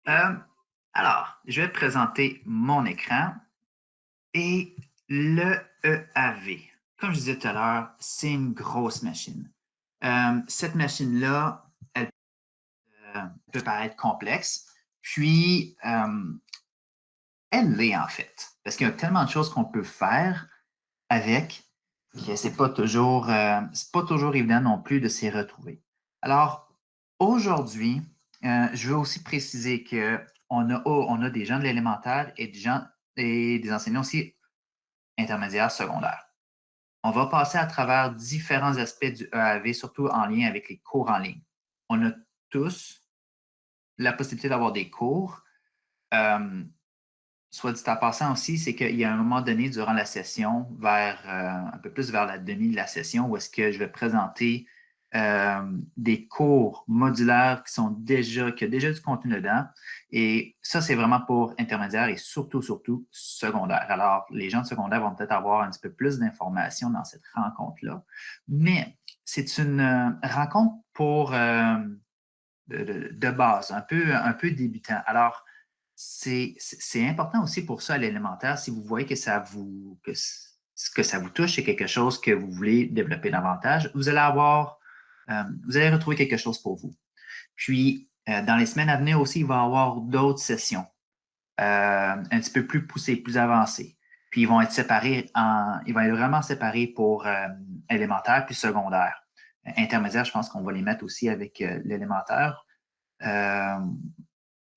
Euh, alors, je vais te présenter mon écran et le EAV. Comme je disais tout à l'heure, c'est une grosse machine. Cette machine-là, elle peut paraître complexe, puis elle l'est en fait, parce qu'il y a tellement de choses qu'on peut faire avec que c'est pas toujours évident non plus de s'y retrouver. Alors, aujourd'hui, je veux aussi préciser on a des gens de l'élémentaire et des enseignants aussi intermédiaires secondaires. On va passer à travers différents aspects du EAV, surtout en lien avec les cours en ligne. On a tous la possibilité d'avoir des cours. Euh, Soit dit en passant aussi, c'est qu'il y a un moment donné durant la session, un peu plus vers la demi de la session, où est-ce que je vais présenter des cours modulaires qui ont déjà du contenu dedans. Et ça, c'est vraiment pour intermédiaire et surtout secondaire. Alors, les gens de secondaire vont peut-être avoir un petit peu plus d'informations dans cette rencontre-là. Mais c'est une rencontre de base, un peu débutant. Alors, c'est important aussi pour ça à l'élémentaire, si vous voyez que ça vous touche, c'est quelque chose que vous voulez développer davantage, vous allez retrouver quelque chose pour vous. Puis, dans les semaines à venir aussi, il va y avoir d'autres sessions un petit peu plus poussées, plus avancées. Puis, ils vont être vraiment séparés pour élémentaire puis secondaire. Intermédiaire, je pense qu'on va les mettre aussi avec l'élémentaire. Euh,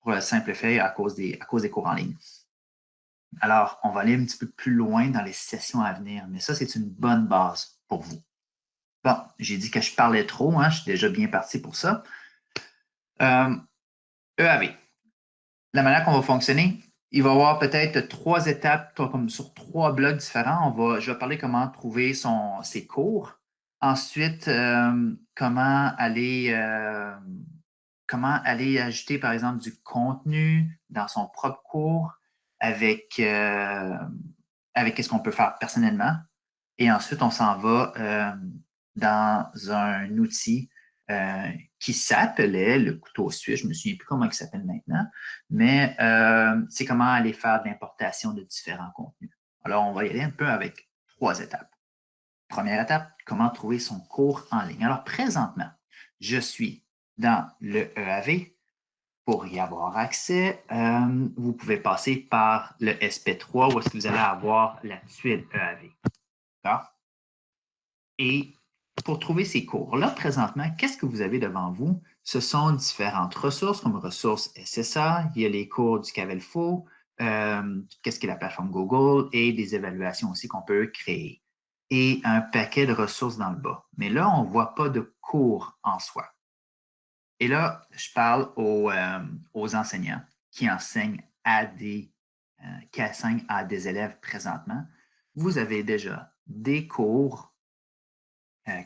pour le simple fait à cause des cours en ligne. Alors, on va aller un petit peu plus loin dans les sessions à venir, mais ça, c'est une bonne base pour vous. Bon, j'ai dit que je parlais trop, hein, je suis déjà bien parti pour ça. Euh, EAV. La manière qu'on va fonctionner, il va y avoir peut-être trois étapes, comme sur trois blocs différents. Je vais parler comment trouver ses cours. Ensuite, comment aller ajouter, par exemple, du contenu dans son propre cours avec ce qu'on peut faire personnellement. Et ensuite, on s'en va dans un outil qui s'appelait le couteau suisse. Je ne me souviens plus comment il s'appelle maintenant, mais c'est comment aller faire de l'importation de différents contenus. Alors, on va y aller un peu avec trois étapes. Première étape, comment trouver son cours en ligne. Alors, présentement, je suis dans le EAV. Pour y avoir accès, vous pouvez passer par le SP3 où est-ce que vous allez avoir la tuile EAV. D'accord? Et pour trouver ces cours-là, présentement, qu'est-ce que vous avez devant vous? Ce sont différentes ressources, comme ressources SSA, il y a les cours du Cavelfo, qu'est-ce qu'est la plateforme Google et des évaluations aussi qu'on peut créer. Et un paquet de ressources dans le bas. Mais là, on ne voit pas de cours en soi. Et là, je parle aux enseignants qui enseignent qui enseignent à des élèves présentement. Vous avez déjà des cours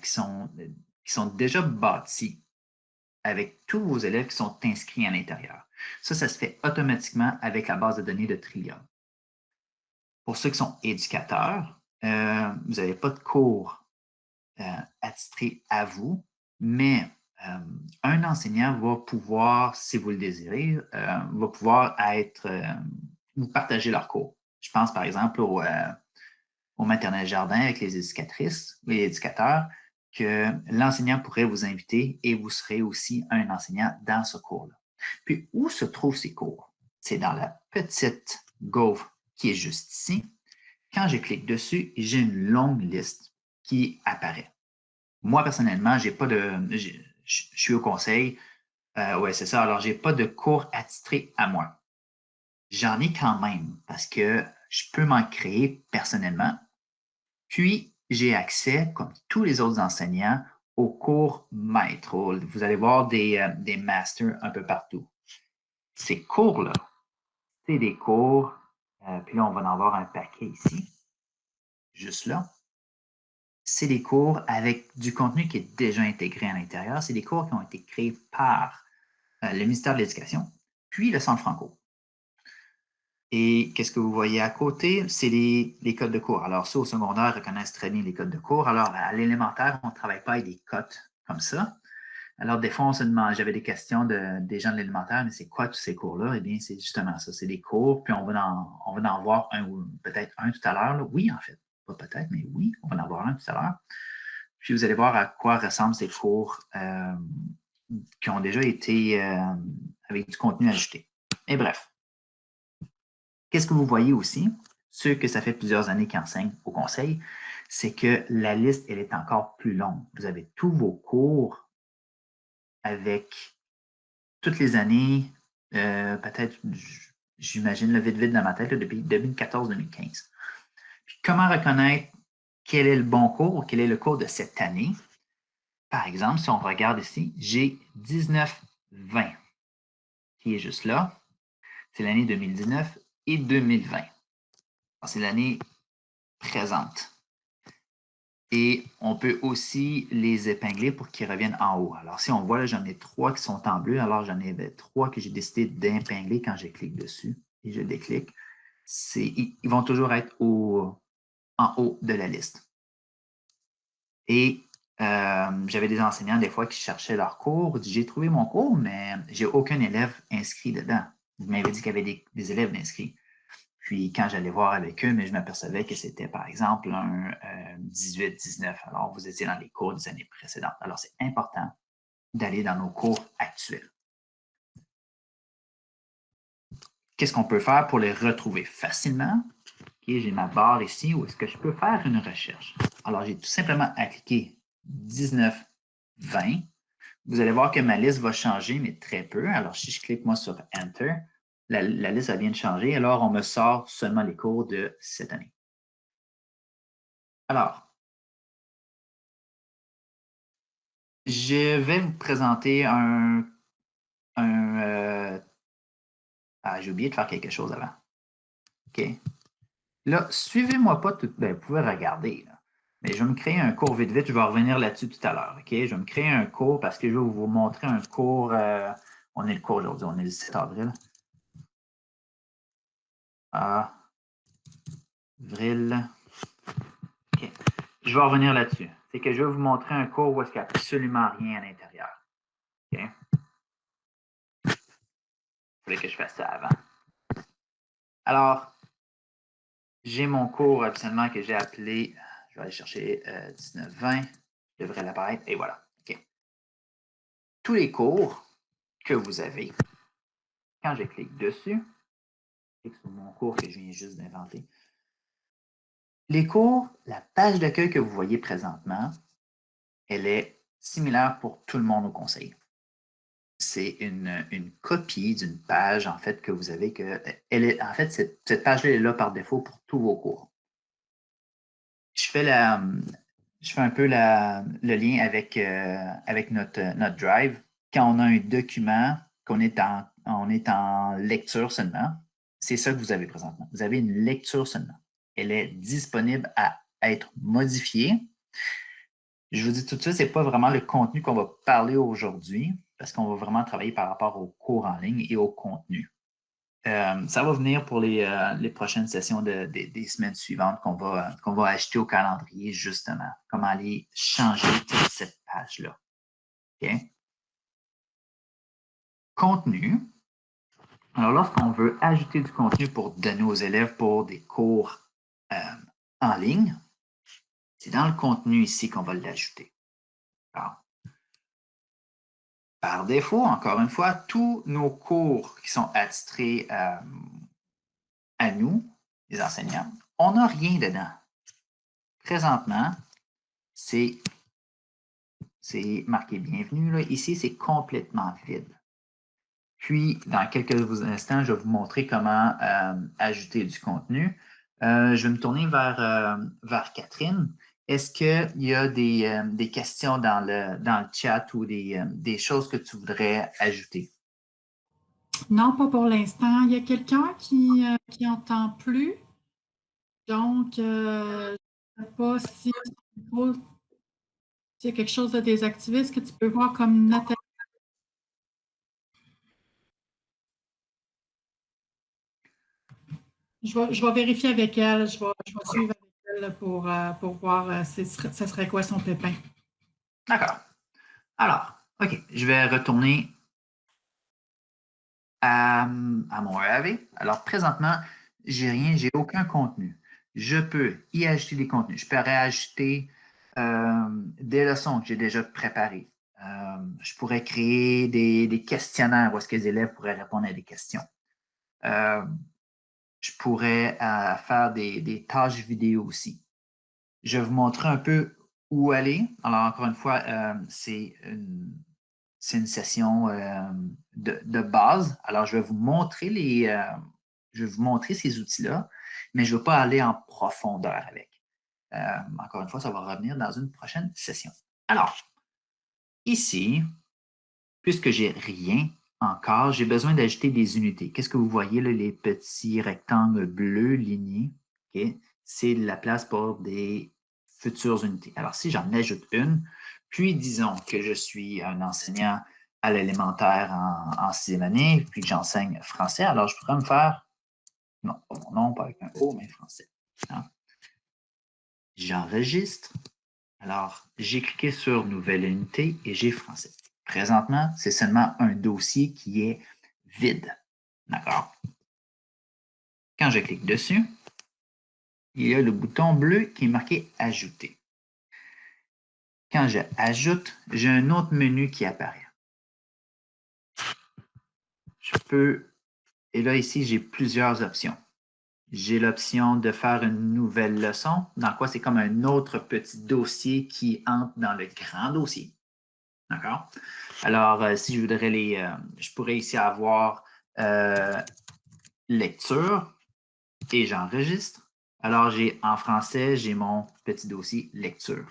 qui sont déjà bâtis avec tous vos élèves qui sont inscrits à l'intérieur. Ça se fait automatiquement avec la base de données de Trillium. Pour ceux qui sont éducateurs, vous n'avez pas de cours attitrés à vous, mais un enseignant va pouvoir, si vous le désirez, va pouvoir vous partager leur cours. Je pense par exemple au maternel jardin avec les éducatrices, les éducateurs, que l'enseignant pourrait vous inviter et vous serez aussi un enseignant dans ce cours-là. Puis, où se trouvent ces cours? C'est dans la petite gaufre qui est juste ici. Quand je clique dessus, j'ai une longue liste qui apparaît. Moi, personnellement, j'ai pas de. Je suis au conseil. Ouais, c'est ça. Alors, j'ai pas de cours attitrés à moi. J'en ai quand même parce que je peux m'en créer personnellement. Puis, j'ai accès, comme tous les autres enseignants, aux cours maîtres. Vous allez voir des masters un peu partout. Ces cours-là, c'est des cours, puis là, on va en avoir un paquet ici, juste là. C'est des cours avec du contenu qui est déjà intégré à l'intérieur. C'est des cours qui ont été créés par le ministère de l'Éducation, puis le Centre Franco. Et qu'est-ce que vous voyez à côté? C'est les codes de cours. Alors, ceux au secondaire reconnaissent très bien les codes de cours. Alors, à l'élémentaire, on ne travaille pas avec des cotes comme ça. Alors, des fois, j'avais des questions des gens de l'élémentaire, mais c'est quoi tous ces cours-là? Eh bien, c'est justement ça. C'est des cours, puis on va en voir un ou peut-être un tout à l'heure. Oui, en fait. Pas peut-être, mais oui, on va en avoir un tout à l'heure. Puis vous allez voir à quoi ressemblent ces cours qui ont déjà été avec du contenu ajouté. Et bref. Qu'est-ce que vous voyez aussi, ceux que ça fait plusieurs années qu'ils enseignent au conseil, c'est que la liste, elle est encore plus longue. Vous avez tous vos cours avec toutes les années, peut-être, j'imagine le vite dans ma tête, là, depuis 2014-2015. Puis comment reconnaître quel est le bon cours ou quel est le cours de cette année? Par exemple, si on regarde ici, j'ai 19-20 qui est juste là. C'est l'année 2019 et 2020. C'est l'année présente. Et on peut aussi les épingler pour qu'ils reviennent en haut. Alors, si on voit, là, j'en ai 3 qui sont en bleu. Alors, j'en ai 3 que j'ai décidé d'épingler quand je clique dessus et je déclique. Ils vont toujours être en haut de la liste. Et j'avais des enseignants, des fois, qui cherchaient leur cours. J'ai trouvé mon cours, mais je n'ai aucun élève inscrit dedans. Vous m'avez dit qu'il y avait des élèves inscrits. Puis quand j'allais voir avec eux, mais je m'apercevais que c'était, par exemple, un 18-19. Alors, vous étiez dans les cours des années précédentes. Alors, c'est important d'aller dans nos cours actuels. Qu'est-ce qu'on peut faire pour les retrouver facilement? Okay, j'ai ma barre ici où est-ce que je peux faire une recherche. Alors, j'ai tout simplement à cliquer 19-20. Vous allez voir que ma liste va changer, mais très peu. Alors, si je clique moi sur Enter, la liste vient de changer. Alors, on me sort seulement les cours de cette année. Alors, je vais vous présenter j'ai oublié de faire quelque chose avant. OK. Là, suivez-moi pas tout. Vous pouvez regarder. Là. Mais je vais me créer un cours vite. Je vais revenir là-dessus tout à l'heure. OK? Je vais me créer un cours parce que je vais vous montrer un cours. On est le cours aujourd'hui, on est le 7 avril. Avril. OK. Je vais revenir là-dessus. C'est que je vais vous montrer un cours où il n'y a absolument rien à l'intérieur. OK? Il fallait que je fasse ça avant. Alors, j'ai mon cours absolument que j'ai appelé, je vais aller chercher 19-20, je devrais l'apparaître, et voilà. OK. Tous les cours que vous avez, quand je clique dessus, je clique sur mon cours que je viens juste d'inventer, les cours, la page d'accueil que vous voyez présentement, elle est similaire pour tout le monde au conseil. C'est une copie d'une page, en fait, que vous avez. En fait, cette page-là est là par défaut pour tous vos cours. Je fais un peu le lien avec notre Drive. Quand on a un document, qu'on est on est en lecture seulement, c'est ça que vous avez présentement. Vous avez une lecture seulement. Elle est disponible à être modifiée. Je vous dis tout de suite, ce n'est pas vraiment le contenu qu'on va parler aujourd'hui, parce qu'on va vraiment travailler par rapport aux cours en ligne et au contenu. Ça va venir pour les prochaines sessions des semaines suivantes qu'on va ajouter au calendrier, justement. Comment aller changer toute cette page-là. Okay? Contenu. Alors, lorsqu'on veut ajouter du contenu pour donner aux élèves pour des cours en ligne, c'est dans le contenu ici qu'on va l'ajouter. Par défaut, encore une fois, tous nos cours qui sont attitrés à nous, les enseignants, on n'a rien dedans. Présentement, c'est marqué bienvenue. Là. Ici, c'est complètement vide. Puis, dans quelques instants, je vais vous montrer comment ajouter du contenu. Je vais me tourner vers Catherine. Est-ce qu'il y a des questions dans le chat ou des choses que tu voudrais ajouter? Non, pas pour l'instant. Il y a quelqu'un qui n'entend plus. Donc, je ne sais pas s'il y a quelque chose de désactivé. Est-ce que tu peux voir comme Nathalie? Je vais vérifier avec elle. Je vais suivre avec elle pour voir ce serait quoi son pépin. D'accord. Alors, OK, je vais retourner à mon EAV. Alors, présentement, j'ai rien, j'ai aucun contenu. Je peux y ajouter des contenus. Je peux ajouter des leçons que j'ai déjà préparées. Je pourrais créer des questionnaires où est-ce que les élèves pourraient répondre à des questions. Je pourrais faire des tâches vidéo aussi. Je vais vous montrer un peu où aller. Alors, encore une fois, c'est une session de base. Alors, je vais vous montrer ces outils-là, mais je ne vais pas aller en profondeur avec. Encore une fois, ça va revenir dans une prochaine session. Alors, ici, puisque j'ai rien encore, j'ai besoin d'ajouter des unités. Qu'est-ce que vous voyez, là, les petits rectangles bleus lignés? Okay? C'est la place pour des futures unités. Alors, si j'en ajoute une, puis disons que je suis un enseignant à l'élémentaire en sixième année, puis que j'enseigne français, alors je pourrais me faire, non, pas mon nom, pas avec un O, mais français. Hein? J'enregistre. Alors, j'ai cliqué sur Nouvelle unité et j'ai français. Présentement, c'est seulement un dossier qui est vide. D'accord? Quand je clique dessus, il y a le bouton bleu qui est marqué Ajouter. Quand je ajoute, j'ai un autre menu qui apparaît. Je peux, et là ici, j'ai plusieurs options. J'ai l'option de faire une nouvelle leçon, dans quoi c'est comme un autre petit dossier qui entre dans le grand dossier. D'accord? Alors, si je voudrais je pourrais ici avoir lecture et j'enregistre. Alors, en français, j'ai mon petit dossier lecture.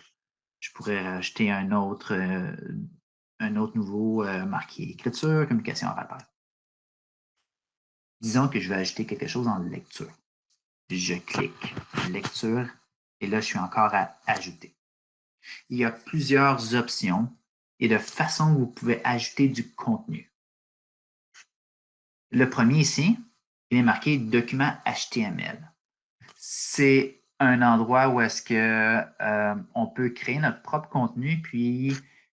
Je pourrais rajouter un autre nouveau marqué écriture, communication orale. Disons que je vais ajouter quelque chose en lecture. Je clique lecture et là, je suis encore à ajouter. Il y a plusieurs options et de façons que vous pouvez ajouter du contenu. Le premier ici, il est marqué document HTML. C'est un endroit où est-ce que on peut créer notre propre contenu puis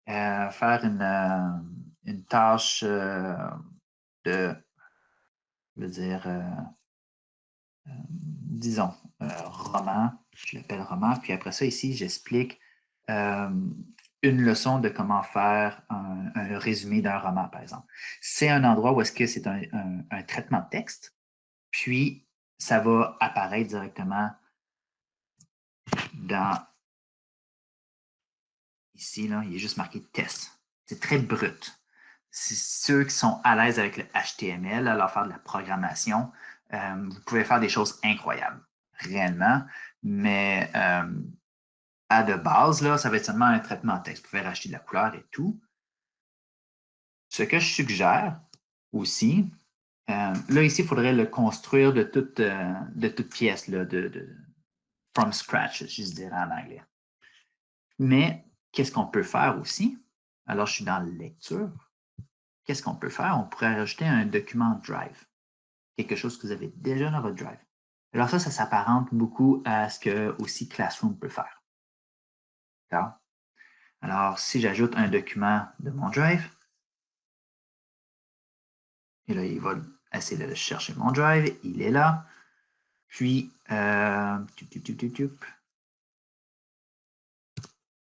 faire une tâche de, je veux dire, disons, roman, je l'appelle roman, puis après ça, ici, j'explique une leçon de comment faire un résumé d'un roman, par exemple. C'est un endroit où est-ce que c'est un traitement de texte, puis ça va apparaître directement dans ici, là, il est juste marqué test. C'est très brut. C'est ceux qui sont à l'aise avec le HTML, alors faire de la programmation, vous pouvez faire des choses incroyables, réellement, mais à de base, là, ça va être seulement un traitement de texte. Vous pouvez racheter de la couleur et tout. Ce que je suggère aussi, là, ici, il faudrait le construire de toute pièce, là, from scratch, je dirais en anglais. Mais qu'est-ce qu'on peut faire aussi? Alors, je suis dans lecture. Qu'est-ce qu'on peut faire? On pourrait rajouter un document Drive, quelque chose que vous avez déjà dans votre Drive. Alors ça s'apparente beaucoup à ce que aussi Classroom peut faire. D'accord? Alors, si j'ajoute un document de mon Drive, et là, il va essayer de chercher mon Drive, il est là. Puis,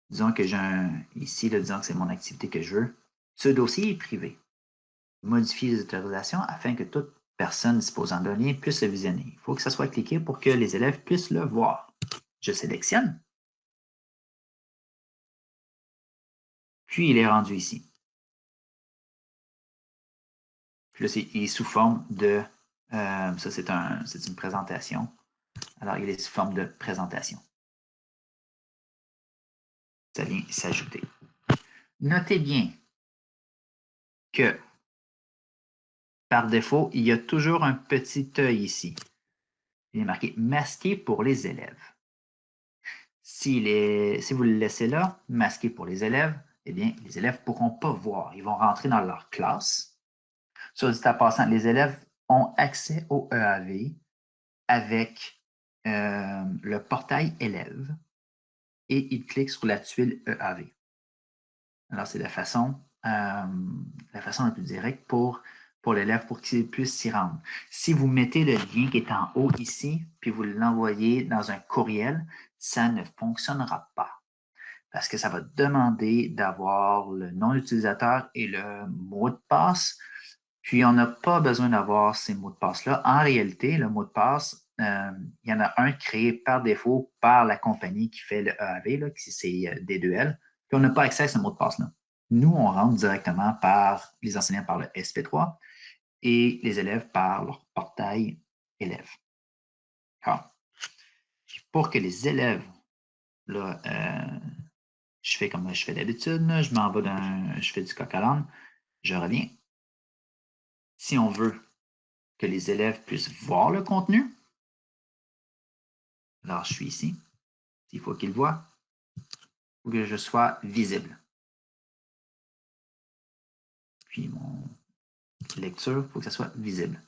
disons que j'ai ici, là, disons que c'est mon activité que je veux. Ce dossier est privé. Modifier les autorisations afin que toute personne disposant d'un lien puisse le visionner. Il faut que ça soit cliqué pour que les élèves puissent le voir. Je sélectionne. Puis, il est rendu ici. Puis là, il est sous forme de... ça, c'est une présentation. Alors, il est sous forme de présentation. Ça vient s'ajouter. Notez bien que, par défaut, il y a toujours un petit œil ici. Il est marqué « Masqué pour les élèves ». Si vous le laissez là, masqué pour les élèves, eh bien, les élèves ne pourront pas voir. Ils vont rentrer dans leur classe. Sur dit en passant, les élèves ont accès au EAV avec le portail élève et ils cliquent sur la tuile EAV. Alors, c'est la façon la façon la plus directe pour l'élève pour qu'il puisse s'y rendre. Si vous mettez le lien qui est en haut ici, puis vous l'envoyez dans un courriel, ça ne fonctionnera pas parce que ça va demander d'avoir le nom d'utilisateur et le mot de passe. Puis, on n'a pas besoin d'avoir ces mots de passe-là. En réalité, le mot de passe, il y en a un créé par défaut par la compagnie qui fait le EAV, là, qui c'est D2L. Puis, on n'a pas accès à ce mot de passe-là. Nous, on rentre directement par les enseignants par le SP3 et les élèves par leur portail élève. Pour que les élèves, là, je fais comme je fais d'habitude, je m'en vais je fais du coq à l'âne, je reviens. Si on veut que les élèves puissent voir le contenu, alors je suis ici. Il faut qu'ils voient, il faut que je sois visible. Puis mon lecture, il faut que ça soit visible.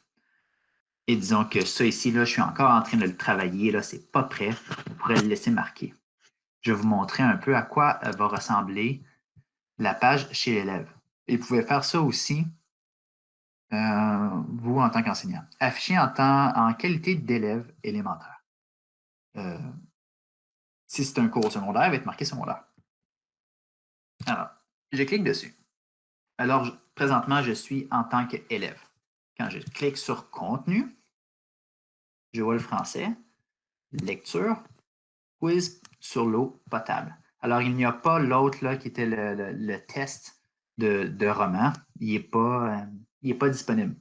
Et disons que ça ici, là, je suis encore en train de le travailler, là, c'est pas prêt. On pourrait le laisser marquer. Je vais vous montrer un peu à quoi va ressembler la page chez l'élève. Et vous pouvez faire ça aussi, vous, en tant qu'enseignant. Afficher en qualité d'élève élémentaire. Si c'est un cours secondaire, il va être marqué secondaire. Alors, je clique dessus. Alors, présentement, je suis en tant qu'élève. Quand je clique sur contenu, je vois le français, lecture, quiz sur l'eau potable. Alors, il n'y a pas l'autre là qui était le test de roman. Il n'est pas disponible.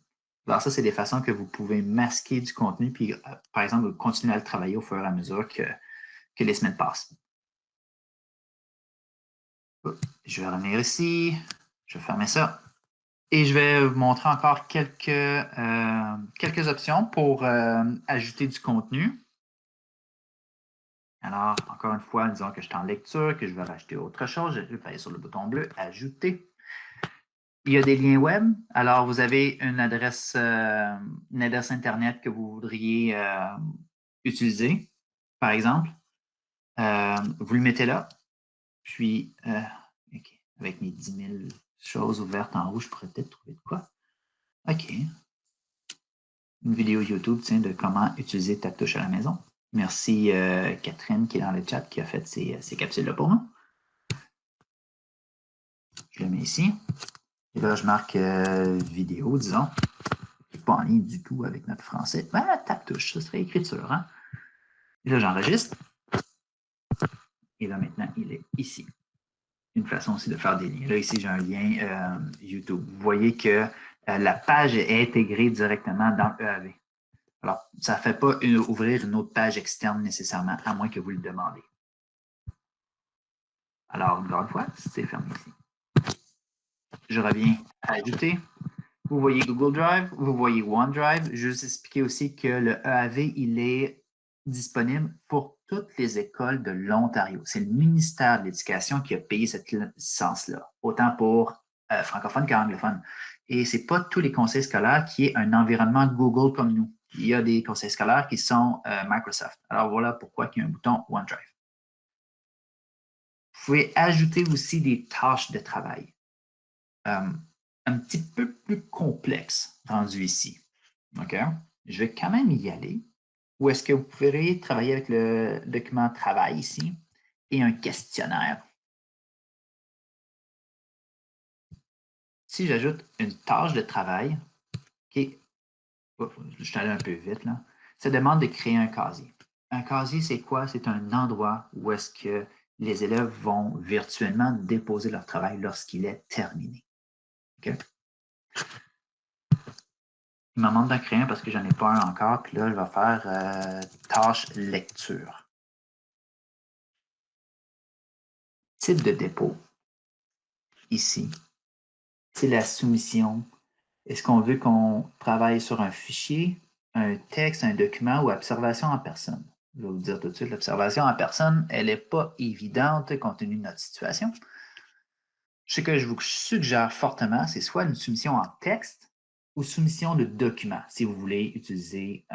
Alors, ça, c'est des façons que vous pouvez masquer du contenu, puis, par exemple, continuer à le travailler au fur et à mesure que les semaines passent. Je vais revenir ici. Je vais fermer ça. Et je vais vous montrer encore quelques options pour ajouter du contenu. Alors, encore une fois, disons que je suis en lecture, que je veux rajouter autre chose. Je vais aller sur le bouton bleu, ajouter. Il y a des liens web. Alors, vous avez une adresse Internet que vous voudriez utiliser, par exemple. Vous le mettez là. Puis, avec mes 10 000 choses ouvertes en haut, je pourrais peut-être trouver de quoi. OK. Une vidéo YouTube, tiens, de comment utiliser TapTouche à la maison. Merci Catherine qui est dans le chat qui a fait ces capsules-là pour moi. Je le mets ici. Et là, je marque vidéo, disons. Je ne suis pas en ligne du tout avec notre français. Ah, TapTouche, ça serait écriture. Hein? Et là, j'enregistre. Et là, maintenant, il est ici. Une façon aussi de faire des liens. Là, ici, j'ai un lien YouTube. Vous voyez que la page est intégrée directement dans EAV. Alors, ça ne fait pas ouvrir une autre page externe nécessairement, à moins que vous le demandez. Alors, encore une fois, c'est fermé ici. Je reviens à ajouter. Vous voyez Google Drive, vous voyez OneDrive. Je vais vous expliquer aussi que le EAV, il est disponible pour toutes les écoles de l'Ontario. C'est le ministère de l'Éducation qui a payé cette licence-là, autant pour francophones qu'anglophones. Et ce n'est pas tous les conseils scolaires qui est un environnement Google comme nous. Il y a des conseils scolaires qui sont Microsoft. Alors voilà pourquoi il y a un bouton OneDrive. Vous pouvez ajouter aussi des tâches de travail. Un petit peu plus complexe rendu ici. OK? Je vais quand même y aller. Ou est-ce que vous pourriez travailler avec le document travail ici et un questionnaire? Si j'ajoute une tâche de travail, OK, je suis allé un peu vite là, ça demande de créer un casier. Un casier, c'est quoi? C'est un endroit où est-ce que les élèves vont virtuellement déposer leur travail lorsqu'il est terminé. OK? Il me demande d'en créer un parce que je n'en ai pas un encore. Puis là, je vais faire tâche lecture. Type de dépôt. Ici. C'est la soumission. Est-ce qu'on veut qu'on travaille sur un fichier, un texte, un document ou observation en personne? Je vais vous dire tout de suite, l'observation en personne, elle n'est pas évidente compte tenu de notre situation. Ce que je vous suggère fortement, c'est soit une soumission en texte ou soumission de document, si vous voulez utiliser,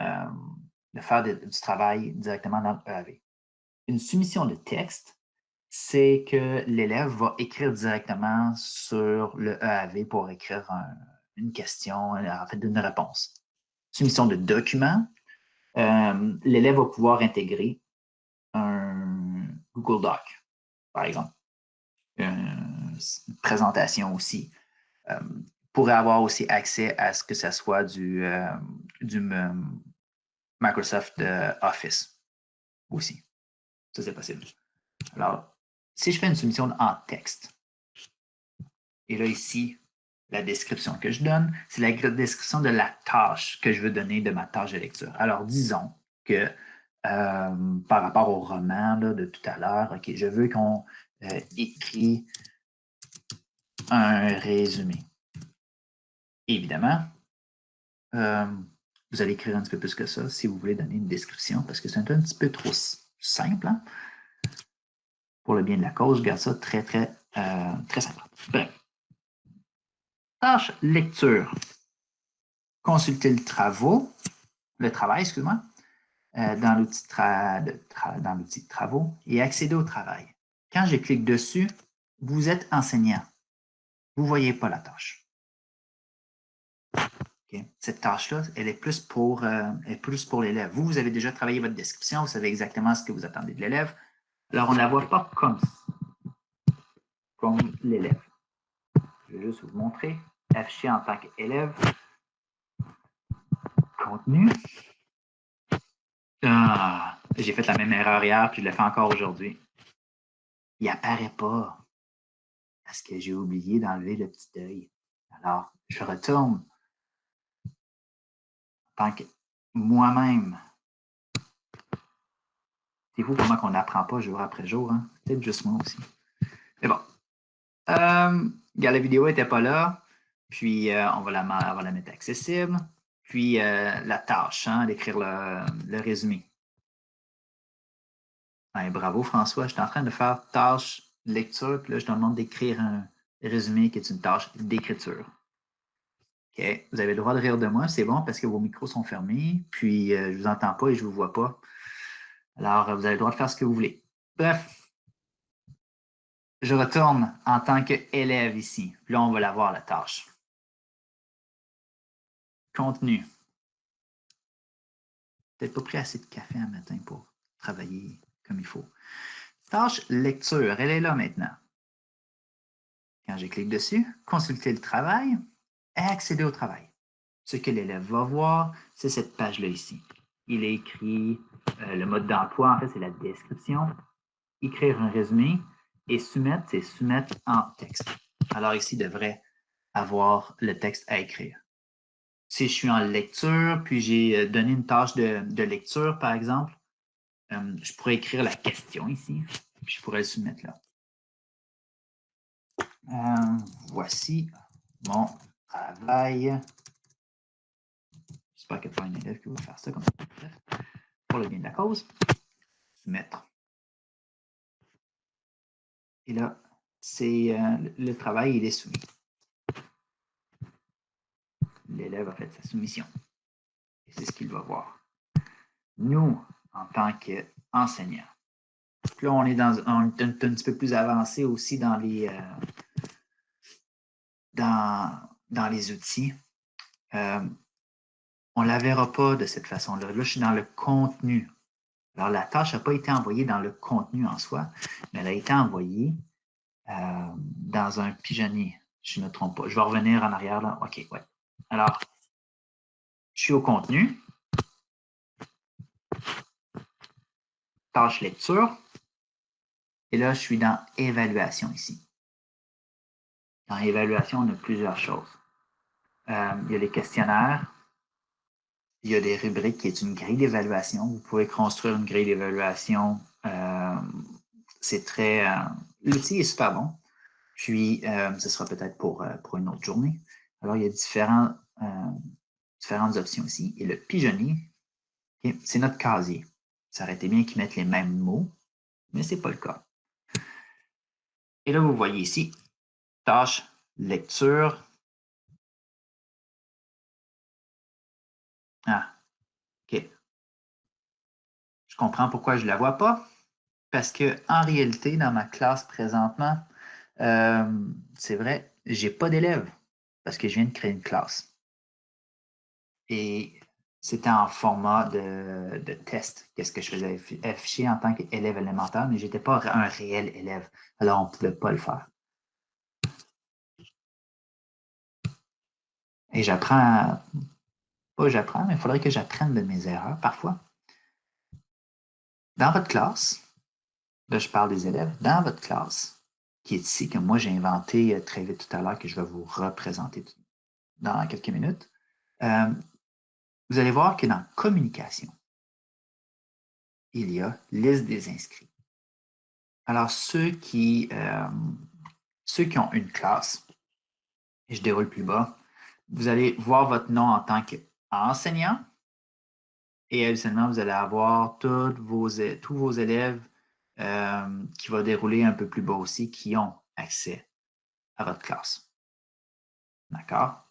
faire du travail directement dans EAV. Une soumission de texte, c'est que l'élève va écrire directement sur le EAV pour écrire une question, en fait, une réponse. Soumission de document, l'élève va pouvoir intégrer un Google Doc, par exemple, une présentation aussi. Pourrait avoir aussi accès à ce que ce soit du Microsoft Office aussi. Ça, c'est possible. Alors, si je fais une soumission en texte, et là, ici, la description que je donne, c'est la description de la tâche que je veux donner de ma tâche de lecture. Alors, disons que par rapport au roman là, de tout à l'heure, OK, je veux qu'on écrit un résumé. Évidemment, vous allez écrire un petit peu plus que ça si vous voulez donner une description, parce que c'est un petit peu trop simple. Hein? Pour le bien de la cause, je garde ça très, très, très simple. Bref. Tâche lecture. Consulter le travail, excuse-moi, dans l'outil de travaux et accéder au travail. Quand je clique dessus, vous êtes enseignant. Vous ne voyez pas la tâche. Okay. Cette tâche-là, elle est plus pour l'élève. Vous avez déjà travaillé votre description, vous savez exactement ce que vous attendez de l'élève. Alors, on ne la voit pas comme l'élève. Je vais juste vous montrer. Afficher en tant qu'élève. Contenu. Ah, j'ai fait la même erreur hier, puis je l'ai fait encore aujourd'hui. Il n'apparaît pas parce que j'ai oublié d'enlever le petit œil. Alors, je retourne en tant que moi-même. C'est fou comment on n'apprend pas jour après jour. Hein? Peut-être juste moi aussi. Mais bon. La vidéo n'était pas là. Puis, on va la mettre accessible. Puis, la tâche, hein, d'écrire le résumé. Ouais, bravo, François. J'étais en train de faire tâche lecture. Puis là, je te demande d'écrire un résumé qui est une tâche d'écriture. OK. Vous avez le droit de rire de moi. C'est bon parce que vos micros sont fermés. Puis, je ne vous entends pas et je ne vous vois pas. Alors, vous avez le droit de faire ce que vous voulez. Bref, je retourne en tant qu'élève ici. Puis là, on va la voir, la tâche. Contenu. Peut-être pas pris assez de café un matin pour travailler comme il faut. Tâche lecture, elle est là maintenant. Quand je clique dessus, consulter le travail et accéder au travail. Ce que l'élève va voir, c'est cette page-là ici. Il a écrit le mode d'emploi, en fait, c'est la description. Écrire un résumé et soumettre, c'est soumettre en texte. Alors ici, il devrait avoir le texte à écrire. Si je suis en lecture, puis j'ai donné une tâche de lecture, par exemple, je pourrais écrire la question ici, puis je pourrais le soumettre là. Voici mon travail. J'espère qu'il n'y a pas un élève qui va faire ça comme ça. Pour le bien de la cause, soumettre. Et là, c'est le travail, il est soumis. L'élève a fait sa soumission. Et c'est ce qu'il va voir. Nous, en tant qu'enseignants, là, on est un petit peu plus avancé aussi dans les outils. On ne la verra pas de cette façon-là. Là, je suis dans le contenu. Alors, la tâche n'a pas été envoyée dans le contenu en soi, mais elle a été envoyée dans un pigeonnier. Je ne me trompe pas. Je vais revenir en arrière là. OK, ouais. Alors, je suis au contenu. Tâche lecture. Et là, je suis dans évaluation ici. Dans évaluation, on a plusieurs choses. Il y a les questionnaires. Il y a des rubriques qui est une grille d'évaluation. Vous pouvez construire une grille d'évaluation. C'est très. L'outil est super bon. Puis, ce sera peut-être pour une autre journée. Alors, il y a différentes options ici. Et le pigeonnier, okay, c'est notre casier. Ça aurait été bien qu'ils mettent les mêmes mots, mais ce n'est pas le cas. Et là, vous voyez ici, tâche, lecture. Ah, OK. Je comprends pourquoi je ne la vois pas. Parce qu'en réalité, dans ma classe présentement, c'est vrai, j'ai pas d'élèves parce que je viens de créer une classe. Et c'était en format de test, qu'est-ce que je faisais afficher en tant qu'élève élémentaire, mais je n'étais pas un réel élève. Alors, on ne pouvait pas le faire. Et pas j'apprends, mais il faudrait que j'apprenne de mes erreurs parfois. Dans votre classe, là, je parle des élèves, dans votre classe, qui est ici, que moi j'ai inventé très vite tout à l'heure, que je vais vous représenter dans quelques minutes, euh, vous allez voir que dans communication, il y a liste des inscrits. Alors, ceux qui ont une classe, et je déroule plus bas, vous allez voir votre nom en tant qu'enseignant et habituellement, vous allez avoir tous vos élèves qui vont dérouler un peu plus bas aussi, qui ont accès à votre classe. D'accord?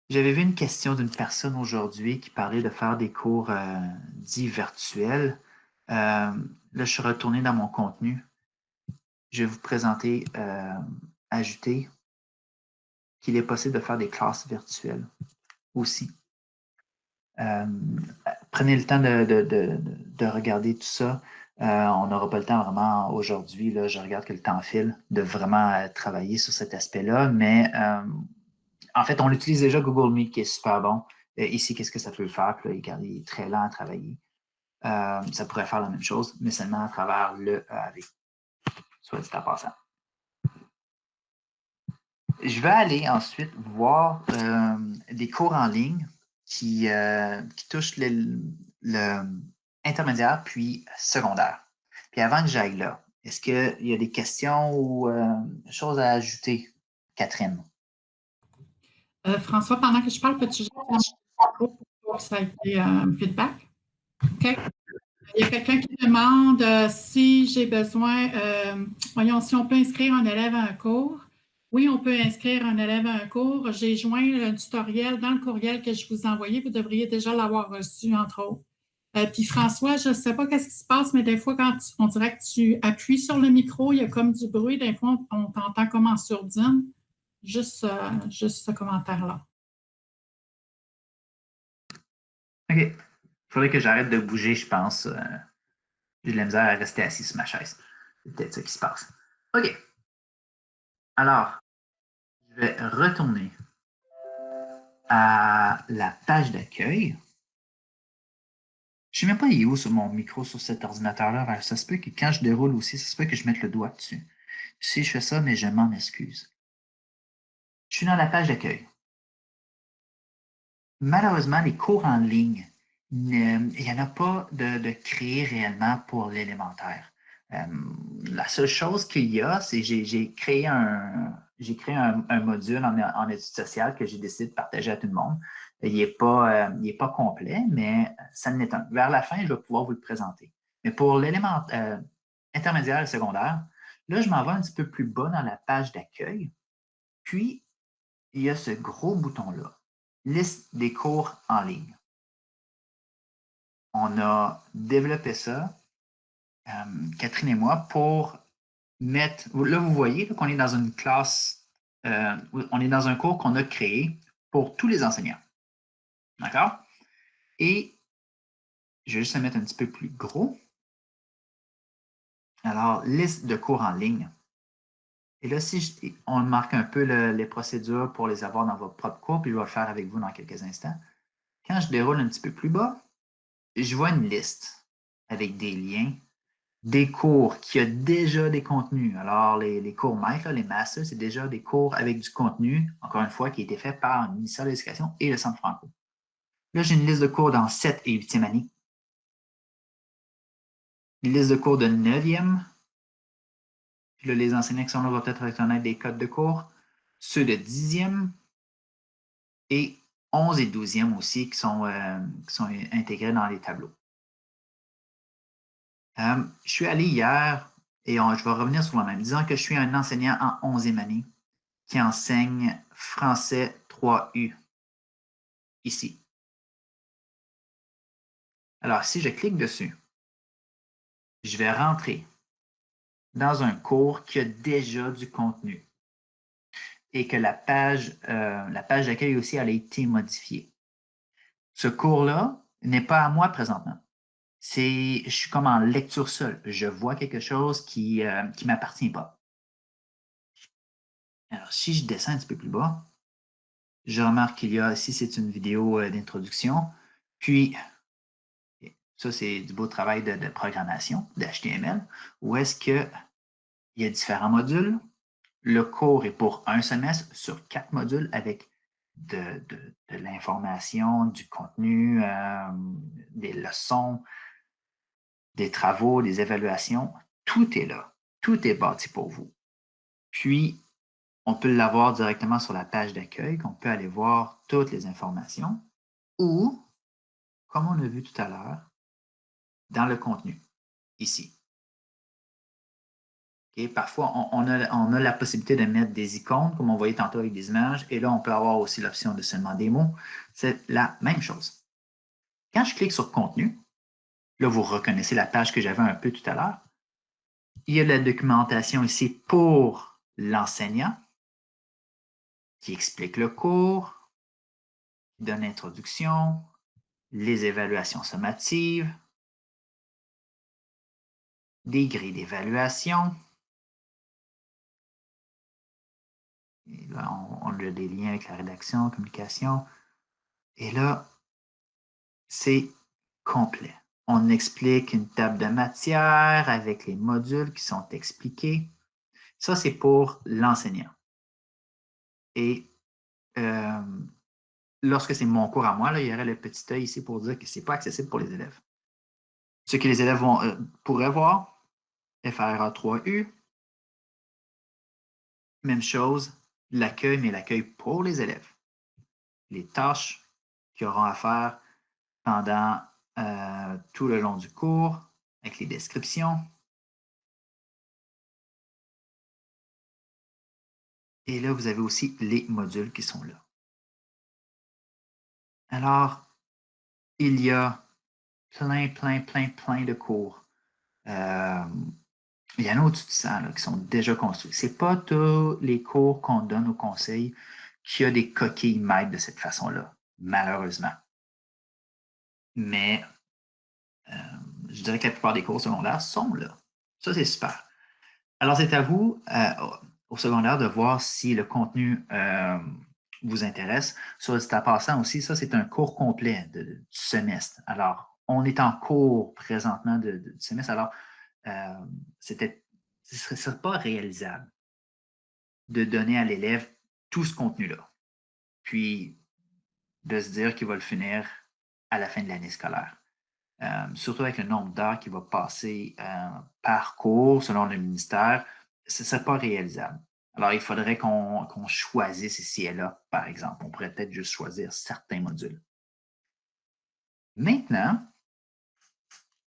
J'avais vu une question d'une personne aujourd'hui qui parlait de faire des cours dits virtuels. Là, je suis retourné dans mon contenu. Je vais vous présenter, ajouter qu'il est possible de faire des classes virtuelles aussi. Prenez le temps de regarder tout ça. On n'aura pas le temps vraiment aujourd'hui. Là, je regarde que le temps file de vraiment travailler sur cet aspect-là, mais en fait, on utilise déjà Google Meet qui est super bon. Ici, qu'est-ce que ça peut faire? Puis là, il est très lent à travailler. Ça pourrait faire la même chose, mais seulement à travers le AV, soit dit en passant. Je vais aller ensuite voir des cours en ligne qui touchent l'intermédiaire puis secondaire. Puis avant que j'aille là, est-ce qu'il y a des questions ou choses à ajouter, Catherine? François, pendant que je parle, peux-tu juste fermer le micro pour voir que ça a été un feedback? OK. Il y a quelqu'un qui demande si j'ai besoin, voyons, si on peut inscrire un élève à un cours. Oui, on peut inscrire un élève à un cours. J'ai joint le tutoriel dans le courriel que je vous ai envoyé. Vous devriez déjà l'avoir reçu, entre autres. Puis François, je ne sais pas qu'est-ce qui se passe, mais des fois, on dirait que tu appuies sur le micro, il y a comme du bruit. Des fois, on t'entend comme en sourdine. Juste ce commentaire-là. OK. Il faudrait que j'arrête de bouger, je pense. J'ai de la misère à rester assis sur ma chaise. C'est peut-être ça qui se passe. OK. Alors, je vais retourner à la page d'accueil. Je ne sais même pas il est où sur mon micro sur cet ordinateur-là. Ça se peut que quand je déroule aussi, ça se peut que je mette le doigt dessus. Si je fais ça, mais je m'en excuse. Je suis dans la page d'accueil. Malheureusement, les cours en ligne, il n'y en a pas de créer réellement pour l'élémentaire. La seule chose qu'il y a, c'est que j'ai créé un module en études sociales que j'ai décidé de partager à tout le monde. Il n'est pas complet, mais ça en est un. Vers la fin, je vais pouvoir vous le présenter. Mais pour l'élément intermédiaire et secondaire, là, je m'en vais un petit peu plus bas dans la page d'accueil. Puis, il y a ce gros bouton-là, liste des cours en ligne. On a développé ça, Catherine et moi, pour mettre. Là, vous voyez qu'on est dans une classe, on est dans un cours qu'on a créé pour tous les enseignants. D'accord? Et je vais juste le mettre un petit peu plus gros. Alors, liste de cours en ligne. Et là, si on marque un peu les procédures pour les avoir dans votre propre cours, puis je vais le faire avec vous dans quelques instants. Quand je déroule un petit peu plus bas, je vois une liste avec des liens, des cours qui ont déjà des contenus. Alors, les cours maîtres, les masters, c'est déjà des cours avec du contenu, encore une fois, qui a été fait par le ministère de l'Éducation et le Centre Franco. Là, j'ai une liste de cours dans 7 et 8e année, une liste de cours de 9e, puis là, les enseignants qui sont là vont peut-être reconnaître des codes de cours, ceux de 10e et 11 et 12e aussi qui sont intégrés dans les tableaux. Je suis allé hier et je vais revenir sur moi-même. Disons que je suis un enseignant en 11e année qui enseigne français 3U ici. Alors, si je clique dessus, je vais rentrer dans un cours qui a déjà du contenu et que la page d'accueil aussi a été modifiée. Ce cours-là n'est pas à moi présentement. Je suis comme en lecture seule. Je vois quelque chose qui ne m'appartient pas. Alors, si je descends un petit peu plus bas, je remarque qu'il y a, ici, c'est une vidéo d'introduction. Puis, ça, c'est du beau travail de programmation, d'HTML, où est-ce qu'il y a différents modules. Le cours est pour un semestre sur 4 modules avec de l'information, du contenu, des leçons, des travaux, des évaluations. Tout est là. Tout est bâti pour vous. Puis, on peut l'avoir directement sur la page d'accueil, qu'on peut aller voir toutes les informations, ou, comme on a vu tout à l'heure, dans le contenu, ici. Okay? Parfois, on a la possibilité de mettre des icônes, comme on voyait tantôt avec des images, et là, on peut avoir aussi l'option de seulement des mots. C'est la même chose. Quand je clique sur Contenu, là, vous reconnaissez la page que j'avais un peu tout à l'heure. Il y a la documentation ici pour l'enseignant, qui explique le cours, qui donne l'introduction, les évaluations sommatives, des grilles d'évaluation. Et là, on a des liens avec la rédaction, communication. Et là, c'est complet. On explique une table de matière avec les modules qui sont expliqués. Ça, c'est pour l'enseignant. Et lorsque c'est mon cours à moi, là, il y aurait le petit œil ici pour dire que ce n'est pas accessible pour les élèves. Ce que les élèves pourraient voir, FRA3U, même chose, l'accueil, mais l'accueil pour les élèves. Les tâches qu'ils auront à faire pendant tout le long du cours, avec les descriptions. Et là, vous avez aussi les modules qui sont là. Alors, il y a plein de cours. Il y en a au-dessus de ça là, qui sont déjà construits. Ce n'est pas tous les cours qu'on donne au conseil qui a des coquilles maîtres de cette façon-là, malheureusement. Mais je dirais que la plupart des cours secondaires sont là. Ça, c'est super. Alors, c'est à vous, au secondaire, de voir si le contenu vous intéresse. Soit dit en passant aussi, ça, c'est un cours complet du semestre. Alors, on est en cours présentement du semestre. Alors, ce ne serait pas réalisable de donner à l'élève tout ce contenu-là, puis de se dire qu'il va le finir à la fin de l'année scolaire. Surtout avec le nombre d'heures qu'il va passer par cours selon le ministère, ce ne serait pas réalisable. Alors, il faudrait qu'on choisisse ici et là, par exemple. On pourrait peut-être juste choisir certains modules. Maintenant,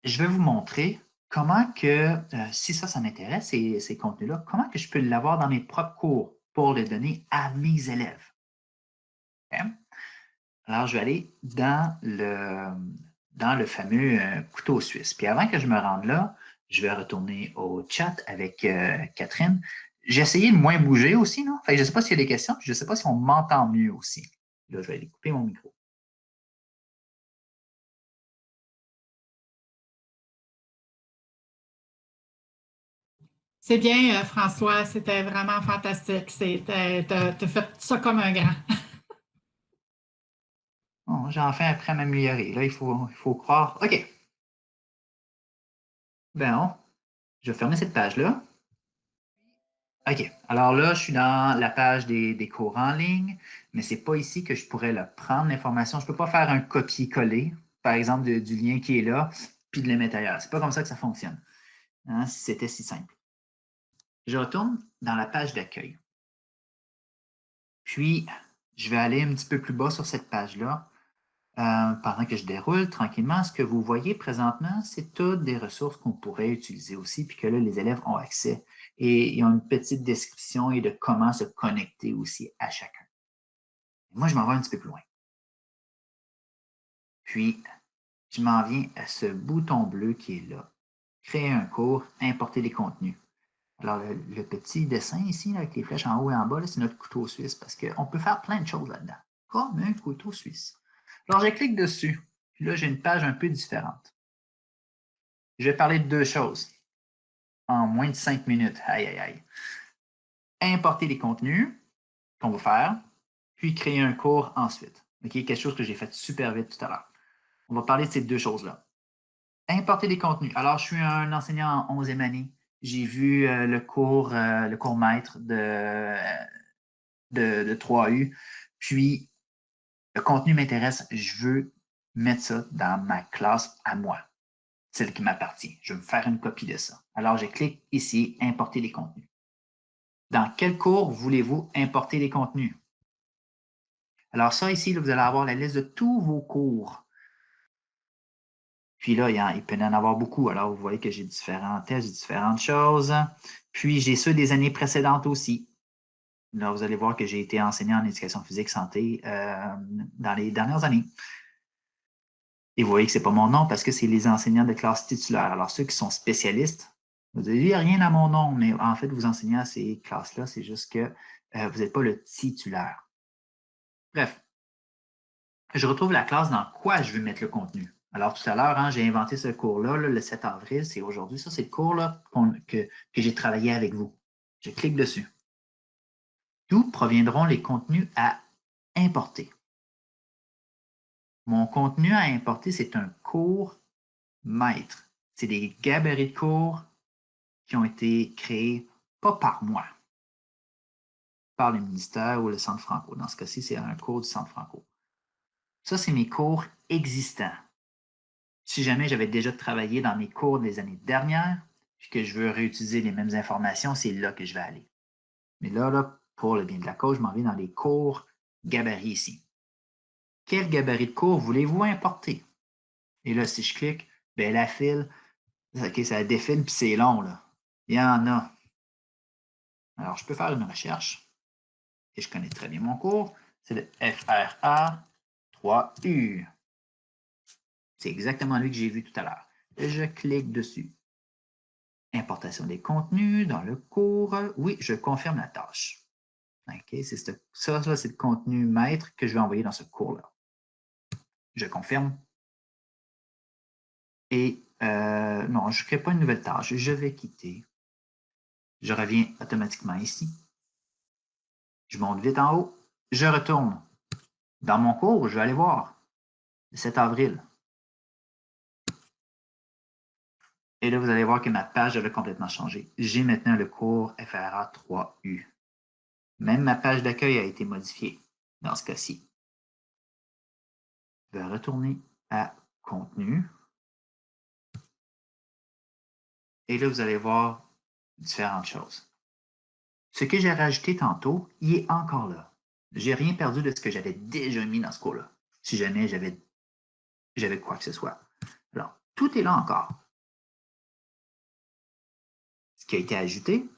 je vais vous montrer comment que, si ça m'intéresse, ces contenus-là, comment que je peux l'avoir dans mes propres cours pour les donner à mes élèves. Okay? Alors, je vais aller dans le fameux couteau suisse. Puis avant que je me rende là, je vais retourner au chat avec Catherine. J'ai essayé de moins bouger aussi, non? Fait que je ne sais pas s'il y a des questions, puis je ne sais pas si on m'entend mieux aussi. Là, je vais aller couper mon micro. C'est bien, François, c'était vraiment fantastique. Tu as fait ça comme un grand. Bon, j'ai enfin appris à m'améliorer. Là, il faut croire. OK. Bon, je vais fermer cette page-là. OK. Alors là, je suis dans la page des cours en ligne, mais ce n'est pas ici que je pourrais prendre l'information. Je ne peux pas faire un copier-coller, par exemple, du lien qui est là, puis de le mettre ailleurs. Ce n'est pas comme ça que ça fonctionne. Hein, si c'était si simple. Je retourne dans la page d'accueil. Puis, je vais aller un petit peu plus bas sur cette page-là. Pendant que je déroule tranquillement, ce que vous voyez présentement, c'est toutes des ressources qu'on pourrait utiliser aussi, puis que là, les élèves ont accès. Et ils ont une petite description et de comment se connecter aussi à chacun. Moi, je m'en vais un petit peu plus loin. Puis, je m'en viens à ce bouton bleu qui est là. Créer un cours, importer les contenus. Alors, le petit dessin ici, là, avec les flèches en haut et en bas, c'est notre couteau suisse parce qu'on peut faire plein de choses là-dedans, comme un couteau suisse. Alors, je clique dessus. Puis là, j'ai une page un peu différente. Je vais parler de deux choses en moins de 5 minutes. Aïe, aïe, aïe. Importer les contenus qu'on va faire, puis créer un cours ensuite. OK? Quelque chose que j'ai fait super vite tout à l'heure. On va parler de ces deux choses-là. Importer des contenus. Alors, je suis un enseignant en 11e année. J'ai vu le cours maître de 3U. Puis, le contenu m'intéresse. Je veux mettre ça dans ma classe à moi, celle qui m'appartient. Je veux me faire une copie de ça. Alors, je clique ici, importer les contenus. Dans quel cours voulez-vous importer les contenus? Alors, ça ici, là, vous allez avoir la liste de tous vos cours. Puis là, il peut y en avoir beaucoup. Alors, vous voyez que j'ai différents tests, j'ai différentes choses. Puis, j'ai ceux des années précédentes aussi. Là, vous allez voir que j'ai été enseignant en éducation physique santé dans les dernières années. Et vous voyez que ce n'est pas mon nom parce que c'est les enseignants de classe titulaire. Alors, ceux qui sont spécialistes, vous dites, il n'y a rien à mon nom, mais en fait, vous enseignez à ces classes-là, c'est juste que vous n'êtes pas le titulaire. Bref, je retrouve la classe dans quoi je veux mettre le contenu. Alors, tout à l'heure, hein, j'ai inventé ce cours-là, le 7 avril, c'est aujourd'hui. Ça, c'est le cours là, que j'ai travaillé avec vous. Je clique dessus. D'où proviendront les contenus à importer? Mon contenu à importer, c'est un cours maître. C'est des gabarits de cours qui ont été créés pas par moi, par le ministère ou le Centre Franco. Dans ce cas-ci, c'est un cours du Centre Franco. Ça, c'est mes cours existants. Si jamais j'avais déjà travaillé dans mes cours des années dernières, puis que je veux réutiliser les mêmes informations, c'est là que je vais aller. Mais là, pour le bien de la cause, je m'en vais dans les cours gabarits ici. Quel gabarit de cours voulez-vous importer? Et là, si je clique, ben la file, OK, ça défile, puis c'est long, là. Il y en a. Alors, je peux faire une recherche, et je connais très bien mon cours. C'est le FRA 3U. C'est exactement lui que j'ai vu tout à l'heure. Je clique dessus. Importation des contenus dans le cours. Oui, je confirme la tâche. OK, c'est ça, c'est le contenu maître que je vais envoyer dans ce cours-là. Je confirme. Et non, je ne crée pas une nouvelle tâche. Je vais quitter. Je reviens automatiquement ici. Je monte vite en haut. Je retourne dans mon cours. Je vais aller voir. Le 7 avril. Et là, vous allez voir que ma page avait complètement changé. J'ai maintenant le cours FRA 3U. Même ma page d'accueil a été modifiée dans ce cas-ci. Je vais retourner à contenu. Et là, vous allez voir différentes choses. Ce que j'ai rajouté tantôt, il est encore là. Je n'ai rien perdu de ce que j'avais déjà mis dans ce cours-là, si jamais j'avais quoi que ce soit. Alors, tout est là encore. Ce qui a été ajouté,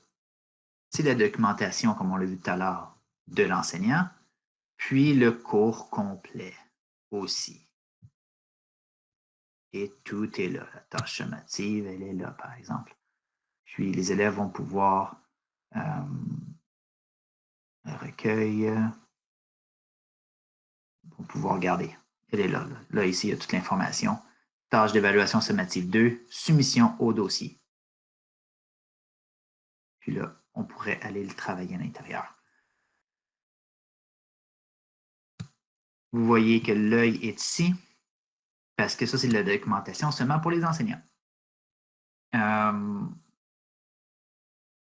c'est la documentation, comme on l'a vu tout à l'heure, de l'enseignant, puis le cours complet aussi. Et tout est là. La tâche sommative, elle est là, par exemple. Puis les élèves vont pouvoir recueil, vont pouvoir regarder. Elle est là, là. Là, ici, il y a toute l'information. Tâche d'évaluation sommative 2, soumission au dossier. Puis là, on pourrait aller le travailler à l'intérieur. Vous voyez que l'œil est ici, parce que ça, c'est de la documentation seulement pour les enseignants.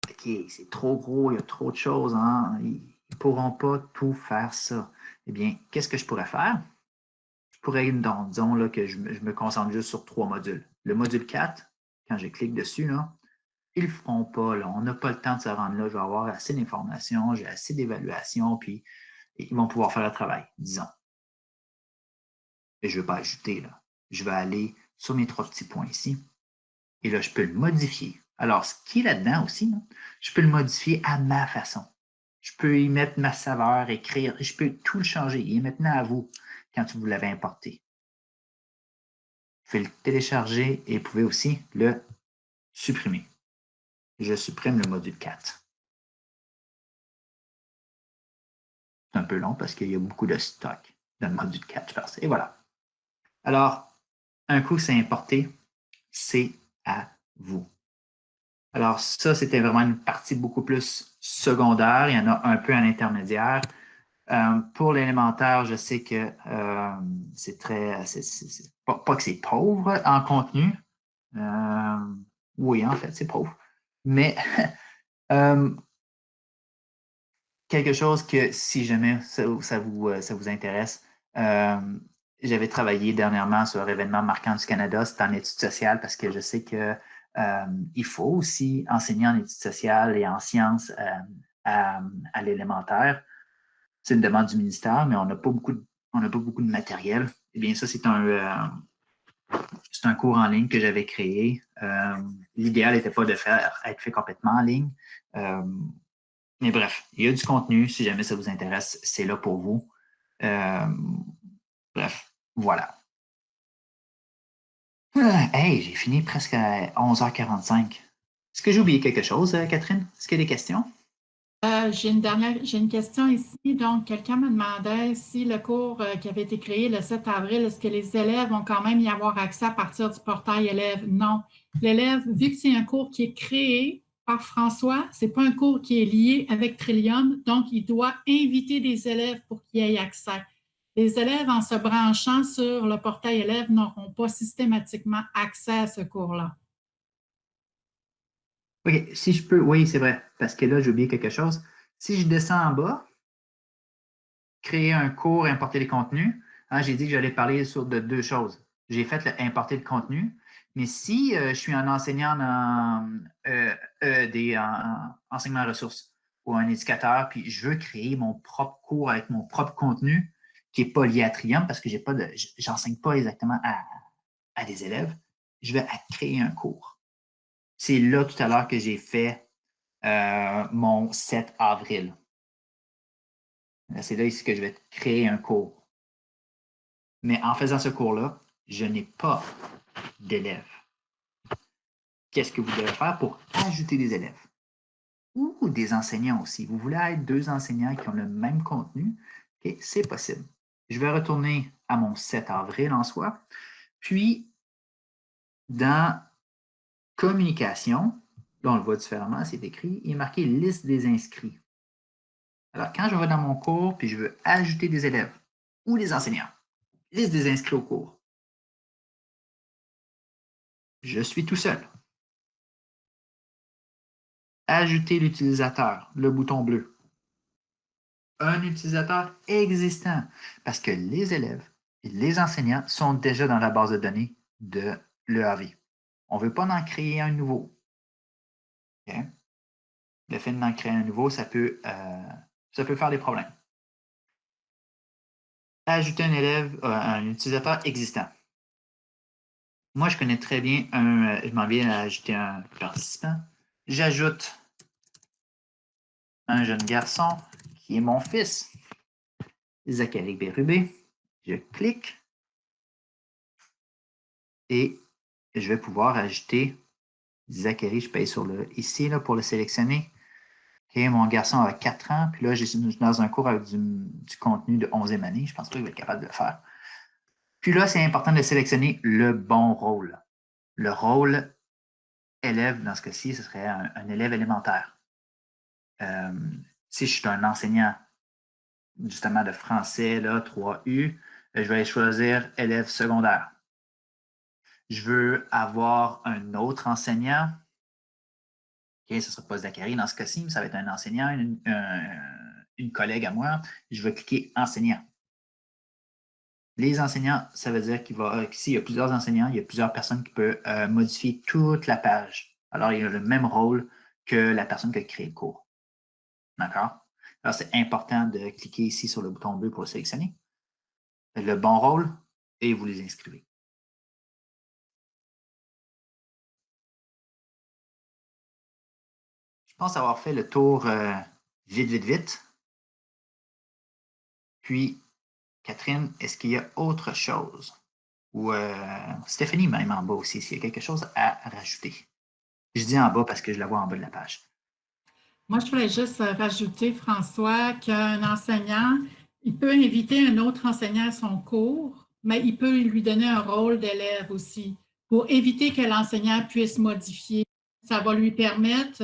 OK, c'est trop gros, il y a trop de choses. Hein? Ils ne pourront pas tout faire ça. Eh bien, qu'est-ce que je pourrais faire? Je pourrais, disons là, que je me concentre juste sur 3 modules. Le module 4, quand je clique dessus, là, ils ne le feront pas. Là. On n'a pas le temps de se rendre là. Je vais avoir assez d'informations, j'ai assez d'évaluations, puis ils vont pouvoir faire le travail, disons. Et je ne vais pas ajouter. Là. Je vais aller sur mes 3 petits points ici. Et là, je peux le modifier. Alors, ce qui est là-dedans aussi, là, je peux le modifier à ma façon. Je peux y mettre ma saveur, écrire, je peux tout le changer. Il est maintenant à vous quand vous l'avez importé. pouvez le télécharger et vous pouvez aussi le supprimer. Je supprime le module 4. C'est un peu long parce qu'il y a beaucoup de stock dans le module 4, je pense. Et voilà. Alors, un coup c'est importé, c'est à vous. Alors, ça, c'était vraiment une partie beaucoup plus secondaire. Il y en a un peu à l'intermédiaire. Pour l'élémentaire, je sais que c'est très. Pas que c'est pauvre en contenu. Oui, en fait, c'est pauvre. Mais quelque chose que, si jamais ça vous intéresse, j'avais travaillé dernièrement sur un événement marquant du Canada, c'est en études sociales, parce que je sais que il faut aussi enseigner en études sociales et en sciences à l'élémentaire. C'est une demande du ministère, mais on n'a pas beaucoup de matériel. Eh bien, ça, c'est un cours en ligne que j'avais créé. L'idéal n'était pas de être fait complètement en ligne. Mais bref, il y a du contenu. Si jamais ça vous intéresse, c'est là pour vous. Bref, voilà. Hey, j'ai fini presque à 11h45. Est-ce que j'ai oublié quelque chose, Catherine? Est-ce qu'il y a des questions? J'ai une question ici. Donc, quelqu'un me demandait si le cours qui avait été créé le 7 avril, est-ce que les élèves vont quand même y avoir accès à partir du portail élève? Non. L'élève, vu que c'est un cours qui est créé par François, ce n'est pas un cours qui est lié avec Trillium, donc il doit inviter des élèves pour qu'ils aient accès. Les élèves, en se branchant sur le portail élève, n'auront pas systématiquement accès à ce cours-là. OK, si je peux, oui, c'est vrai, parce que là, j'ai oublié quelque chose. Si je descends en bas, créer un cours, importer les contenus, hein, j'ai dit que j'allais parler de deux choses. J'ai fait importer le contenu, mais si je suis un enseignant en EED, en enseignement ressources, ou un éducateur, puis je veux créer mon propre cours avec mon propre contenu qui n'est pas lié à Trium, parce que je n'enseigne pas exactement à des élèves, je vais créer un cours. C'est là tout à l'heure que j'ai fait mon 7 avril. C'est là ici que je vais créer un cours. Mais en faisant ce cours-là, je n'ai pas d'élèves. Qu'est-ce que vous devez faire pour ajouter des élèves? Ou des enseignants aussi. Vous voulez être deux enseignants qui ont le même contenu? Okay, c'est possible. Je vais retourner à mon 7 avril en soi. Puis, dans communication, là on le voit différemment, c'est écrit, il est marqué liste des inscrits. Alors, quand je vais dans mon cours puis je veux ajouter des élèves ou des enseignants, liste des inscrits au cours, je suis tout seul. Ajouter l'utilisateur, le bouton bleu. Un utilisateur existant, parce que les élèves et les enseignants sont déjà dans la base de données de l'EAV. On ne veut pas en créer un nouveau. Okay? Le fait d'en créer un nouveau, ça peut faire des problèmes. Ajouter un élève, un utilisateur existant. Moi, je connais très bien je m'en viens à ajouter un participant. J'ajoute un jeune garçon qui est mon fils, Zachary Bérubé. Je clique et je vais pouvoir ajouter Zachary. Je paye sur le ici là, pour le sélectionner. Okay, mon garçon a 4 ans, puis là, je suis dans un cours avec du contenu de 11e année. Je ne pense pas qu'il va être capable de le faire. Puis là, c'est important de sélectionner le bon rôle. Le rôle élève, dans ce cas-ci, ce serait un élève élémentaire. Si je suis un enseignant justement de français, là, 3U, je vais aller choisir élève secondaire. Je veux avoir un autre enseignant. OK, ce ne sera pas Zachary dans ce cas-ci, mais ça va être un enseignant, une collègue à moi. Je vais cliquer enseignant. Les enseignants, ça veut dire s'il y a plusieurs enseignants, il y a plusieurs personnes qui peuvent modifier toute la page. Alors, il a le même rôle que la personne qui a créé le cours. D'accord? Alors, c'est important de cliquer ici sur le bouton bleu pour le sélectionner. Le bon rôle et vous les inscrivez. Je pense avoir fait le tour vite, vite, vite. Puis, Catherine, est-ce qu'il y a autre chose? Ou Stéphanie, même en bas aussi, s'il y a quelque chose à rajouter. Je dis en bas parce que je la vois en bas de la page. Moi, je voulais juste rajouter, François, qu'un enseignant, il peut inviter un autre enseignant à son cours, mais il peut lui donner un rôle d'élève aussi pour éviter que l'enseignant puisse modifier. Ça va lui permettre,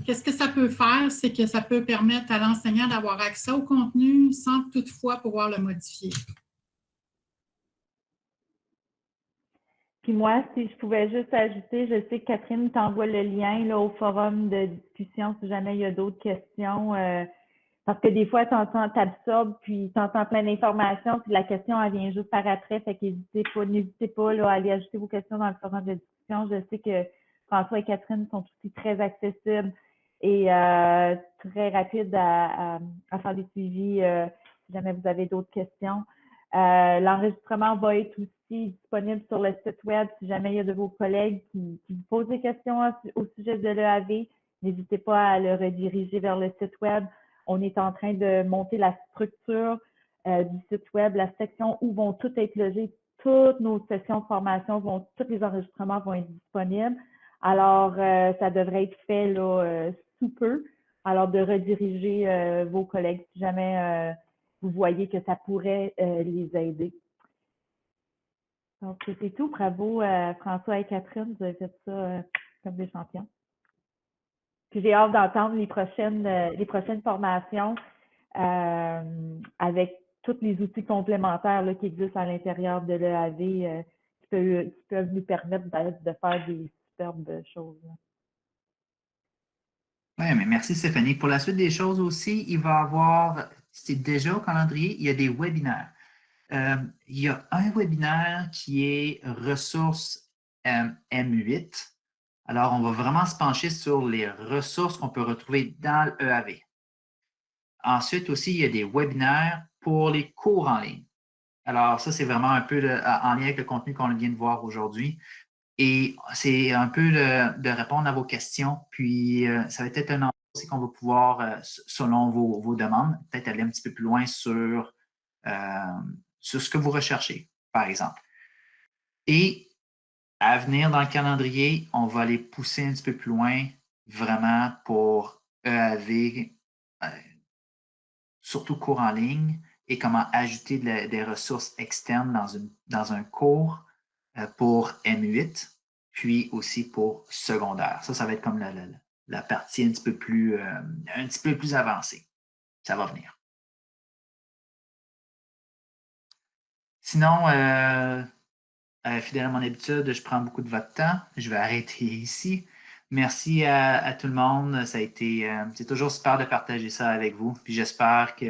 qu'est-ce que ça peut faire? C'est que ça peut permettre à l'enseignant d'avoir accès au contenu sans toutefois pouvoir le modifier. Puis moi, si je pouvais juste ajouter, je sais que Catherine t'envoie le lien là, au forum de discussion si jamais il y a d'autres questions. Parce que des fois, t'absorbes, puis t'entends plein d'informations, puis la question, elle vient juste par après. Fait n'hésitez pas là, à aller ajouter vos questions dans le forum de discussion. Je sais que François et Catherine sont aussi très accessibles et très rapides à faire des suivis si jamais vous avez d'autres questions. L'enregistrement va être aussi disponible sur le site web si jamais il y a de vos collègues qui vous posent des questions au sujet de l'EAV. N'hésitez pas à le rediriger vers le site web. On est en train de monter la structure du site web, la section où vont toutes être logées, toutes nos sessions de formation, tous les enregistrements vont être disponibles. Alors, ça devrait être fait là, sous peu. Alors, de rediriger vos collègues si jamais vous voyez que ça pourrait les aider. Donc, c'est tout. Bravo, François et Catherine. Vous avez fait ça comme des champions. Puis j'ai hâte d'entendre les prochaines formations avec tous les outils complémentaires là, qui existent à l'intérieur de l'EAV qui peuvent nous permettre de faire des superbes choses. Oui, mais merci Stéphanie. Pour la suite des choses aussi, il va y avoir, c'est déjà au calendrier, il y a des webinaires. Il y a un webinaire qui est ressources M8. Alors, on va vraiment se pencher sur les ressources qu'on peut retrouver dans l'EAV. Ensuite aussi, il y a des webinaires pour les cours en ligne. Alors, ça, c'est vraiment un peu en lien avec le contenu qu'on vient de voir aujourd'hui. Et c'est un peu de répondre à vos questions. Puis, ça va être un endroit aussi qu'on va pouvoir, selon vos demandes, peut-être aller un petit peu plus loin sur ce que vous recherchez, par exemple. Et à venir dans le calendrier, on va aller pousser un petit peu plus loin, vraiment pour EAV, surtout cours en ligne, et comment ajouter des ressources externes dans un cours pour M8, puis aussi pour secondaire. Ça va être comme la partie un petit peu plus avancée. Ça va venir. Sinon, fidèle à mon habitude, je prends beaucoup de votre temps. Je vais arrêter ici. Merci à tout le monde. Ça a été, c'est toujours super de partager ça avec vous. Puis j'espère qu'il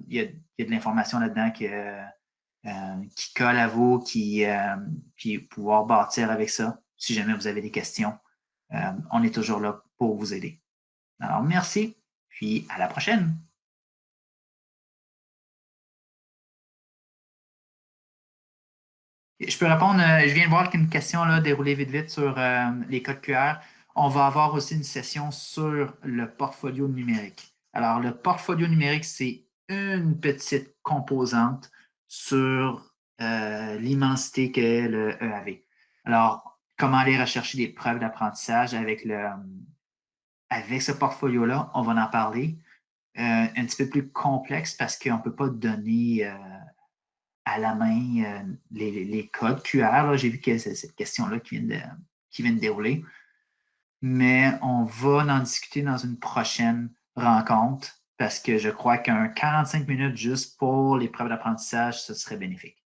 y a de l'information là-dedans qui colle à vous, puis pouvoir bâtir avec ça. Si jamais vous avez des questions, on est toujours là pour vous aider. Alors, merci, puis à la prochaine. Je peux répondre, je viens de voir qu'une question là, déroulée vite vite sur les codes QR. On va avoir aussi une session sur le portfolio numérique. Alors, le portfolio numérique, c'est une petite composante sur l'immensité qu'est le EAV. Alors, comment aller rechercher des preuves d'apprentissage avec ce portfolio-là, on va en parler. Un petit peu plus complexe parce qu'on ne peut pas donner à la main les codes QR. J'ai vu que c'est cette question-là qui vient de dérouler. Mais on va en discuter dans une prochaine rencontre parce que je crois qu'un 45 minutes juste pour les preuves d'apprentissage, ce serait bénéfique.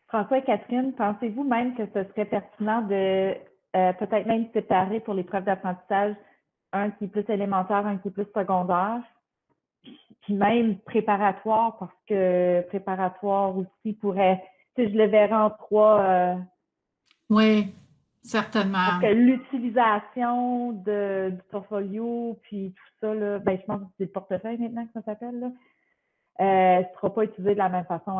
François et Catherine, pensez-vous même que ce serait pertinent de peut-être même séparer pour les preuves d'apprentissage un qui est plus élémentaire, un qui est plus secondaire, puis même préparatoire, parce que préparatoire aussi pourrait, si je le verrais en trois. Oui, certainement. Parce que l'utilisation du portfolio, puis tout ça, là, je pense que c'est le portefeuille maintenant que ça s'appelle, ne sera pas utilisé de la même façon.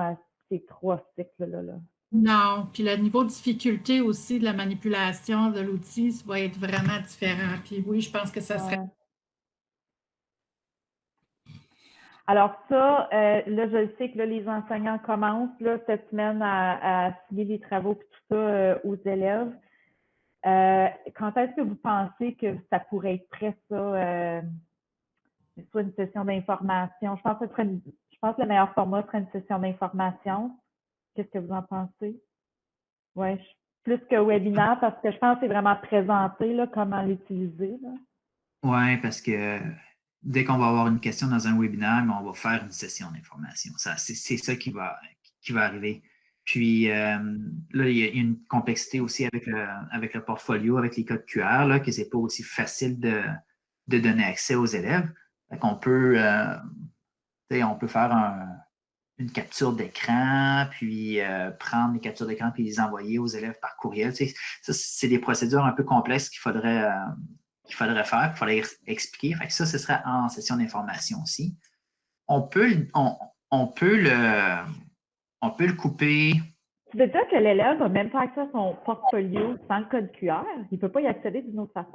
ces 3 cycles-là. Non, puis le niveau de difficulté aussi de la manipulation de l'outil va être vraiment différent. Puis oui, je pense que ça serait... Ouais. Alors ça, là, je sais que là, les enseignants commencent là, cette semaine à signer les travaux et tout ça aux élèves. Quand est-ce que vous pensez que ça pourrait être prêt, ça, soit une session d'information? Je pense que le meilleur format serait une session d'information. Qu'est-ce que vous en pensez? Oui, plus que webinaire, parce que je pense que c'est vraiment présenté, là, comment l'utiliser. Oui, parce que dès qu'on va avoir une question dans un webinaire, on va faire une session d'information. C'est ça qui va arriver. Puis là, il y a une complexité aussi avec le portfolio, avec les codes QR, là, que ce n'est pas aussi facile de donner accès aux élèves. On peut faire une capture d'écran, puis prendre les captures d'écran puis les envoyer aux élèves par courriel. Ça, c'est des procédures un peu complexes qu'il faudrait faire, qu'il faudrait expliquer. Fait que ça, ce serait en session d'information aussi. On peut le couper. Tu veux dire que l'élève n'a même pas accès à son portfolio sans le code QR? Il ne peut pas y accéder d'une autre façon?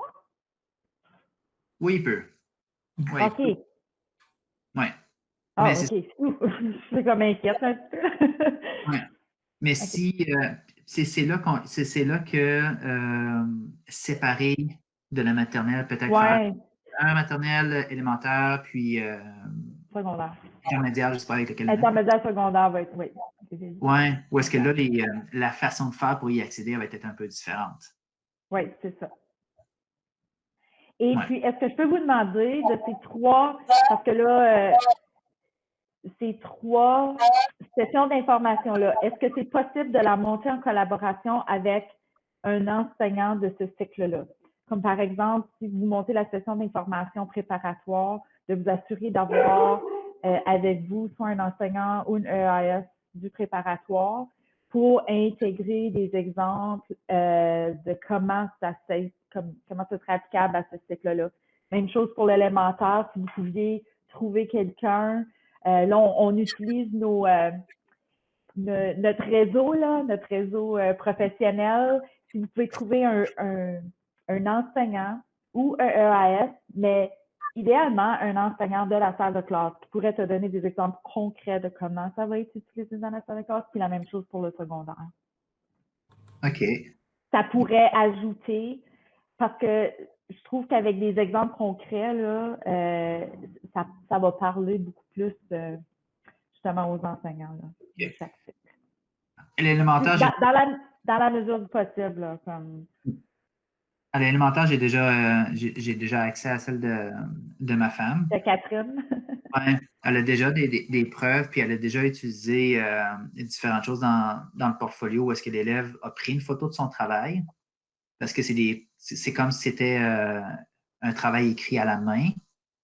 Oui, il peut. Oui. OK. Ouais. Ah, Mais OK. C'est comme inquiète un petit peu. ouais. Mais si c'est là que séparer de la maternelle, peut-être faire un maternelle élémentaire, puis secondaire. intermédiaire, je ne sais pas avec lequel. Intermédiaire secondaire va être, oui. Oui, ou est-ce que là, la façon de faire pour y accéder va être un peu différente? Oui, c'est ça. Et puis, est-ce que je peux vous demander de ces 3, parce que là, ces 3 sessions d'information-là, est-ce que c'est possible de la monter en collaboration avec un enseignant de ce cycle-là? Comme par exemple, si vous montez la session d'information préparatoire, de vous assurer d'avoir avec vous soit un enseignant ou une EAS du préparatoire pour intégrer des exemples de comment ça serait applicable à ce cycle-là. Même chose pour l'élémentaire, si vous pouviez trouver quelqu'un. Là, on utilise notre réseau, là, notre réseau professionnel. Si vous pouvez trouver un enseignant ou un EAS, mais idéalement, un enseignant de la salle de classe qui pourrait te donner des exemples concrets de comment ça va être utilisé dans la salle de classe, puis la même chose pour le secondaire. OK. Ça pourrait ajouter, parce que je trouve qu'avec des exemples concrets, là, ça va parler beaucoup plus justement aux enseignants là, de chaque cycle. L'élémentaire, dans la mesure du possible. Là, comme... À l'élémentaire, j'ai déjà accès à celle de ma femme. De Catherine. Ouais, elle a déjà des preuves, puis elle a déjà utilisé différentes choses dans le portfolio où est-ce que l'élève a pris une photo de son travail, parce que c'est comme si c'était un travail écrit à la main.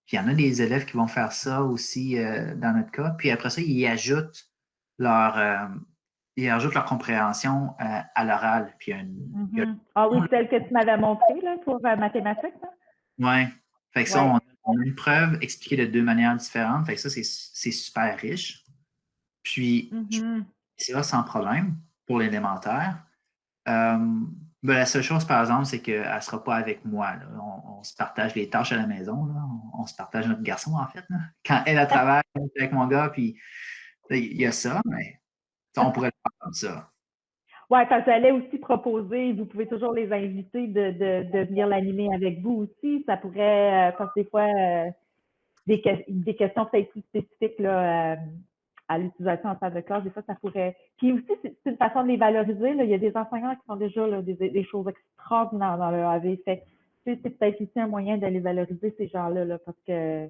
Puis il y en a des élèves qui vont faire ça aussi dans notre cas. Puis après ça, ils ajoutent leur compréhension à l'oral. Puis Ah oui, celle que tu m'avais montrée là, pour mathématiques. Oui. Fait que ça, on a une preuve expliquée de 2 manières différentes. Fait que ça, c'est super riche. Puis, c'est là sans problème pour l'élémentaire. La seule chose, par exemple, c'est qu'elle ne sera pas avec moi. Là. On se partage les tâches à la maison. Là. On se partage notre garçon, en fait. Là. Quand elle travaille avec mon gars, puis il y a ça, mais on pourrait le faire comme ça. Oui, parce que j'allais aussi proposer, vous pouvez toujours les inviter de venir l'animer avec vous aussi. Ça pourrait, parce que des fois, des questions peut-être plus spécifiques là, à l'utilisation en salle de classe, des fois, ça pourrait. Puis aussi, c'est une façon de les valoriser. Là. Il y a des enseignants qui font déjà là, des choses extraordinaires dans leur AV. Fait que, c'est peut-être aussi un moyen de les valoriser, ces gens-là, là, parce que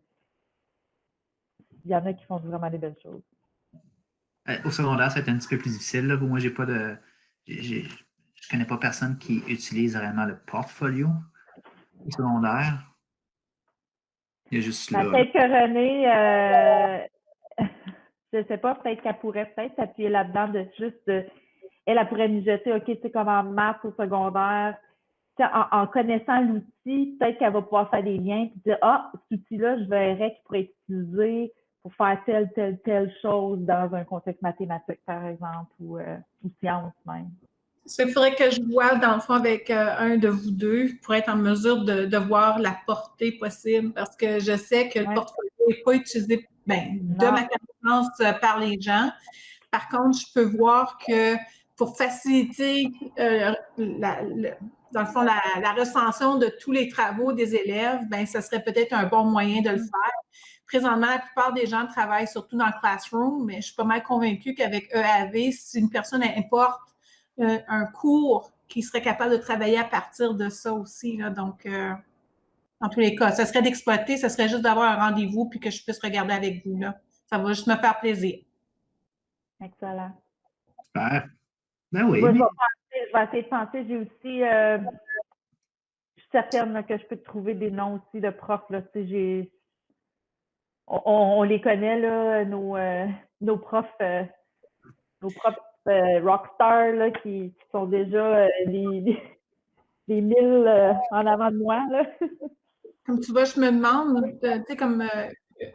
il y en a qui font vraiment des belles choses. Au secondaire, ça va être un petit peu plus difficile. Là. Moi, je connais pas personne qui utilise réellement le portfolio au secondaire. Il y a juste là. Peut-être que Renée, je ne sais pas, peut-être qu'elle pourrait peut-être s'appuyer là-dedans de juste elle pourrait mijoter, OK, tu sais, comme en maths au secondaire, en connaissant l'outil, peut-être qu'elle va pouvoir faire des liens et dire, cet outil-là, je verrais qu'il pourrait être utilisé pour faire telle chose dans un contexte mathématique, par exemple, ou science même. Il faudrait que je vois, dans le fond, avec un de vous deux pour être en mesure de voir la portée possible, parce que je sais que le portfolio n'est pas utilisé de ma connaissance par les gens. Par contre, je peux voir que pour faciliter, dans le fond, la recension de tous les travaux des élèves, ça serait peut-être un bon moyen de le faire. Présentement, la plupart des gens travaillent surtout dans le classroom, mais je suis pas mal convaincue qu'avec EAV, si une personne importe un cours qui serait capable de travailler à partir de ça aussi. Là. Donc, en tous les cas, ça serait d'exploiter, ça serait juste d'avoir un rendez-vous puis que je puisse regarder avec vous. Là. Ça va juste me faire plaisir. Excellent. Super. Ben oui. Moi, je vais essayer de penser. J'ai aussi, je suis certaine là, que je peux te trouver des noms aussi de profs. Là, on les connaît, là, nos profs rockstars là, qui sont déjà des 1000 en avant de moi. Là. Comme tu vois, je me demande, tu sais, comme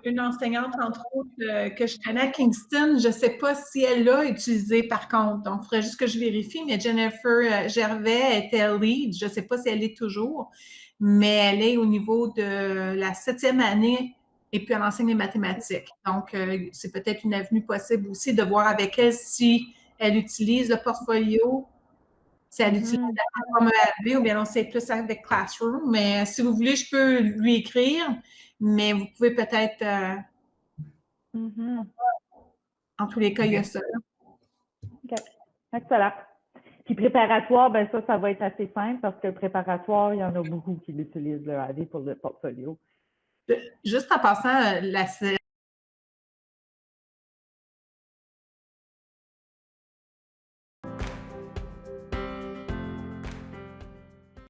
une enseignante, entre autres, que je connais à Kingston, je ne sais pas si elle l'a utilisé par contre. Donc, il faudrait juste que je vérifie, mais Jennifer Gervais était lead. Je ne sais pas si elle est toujours, mais elle est au niveau de la 7e année et puis elle enseigne les mathématiques. Donc, c'est peut-être une avenue possible aussi de voir avec elle si elle utilise le portfolio, si elle utilise la plateforme EAV ou bien on sait plus avec Classroom. Mais si vous voulez, je peux lui écrire, mais vous pouvez peut-être... En tous les cas, il y a ça. OK. Excellent. Puis préparatoire, ça va être assez simple parce que le préparatoire, il y en a beaucoup qui l'utilisent, le EAV pour le portfolio. Juste en passant,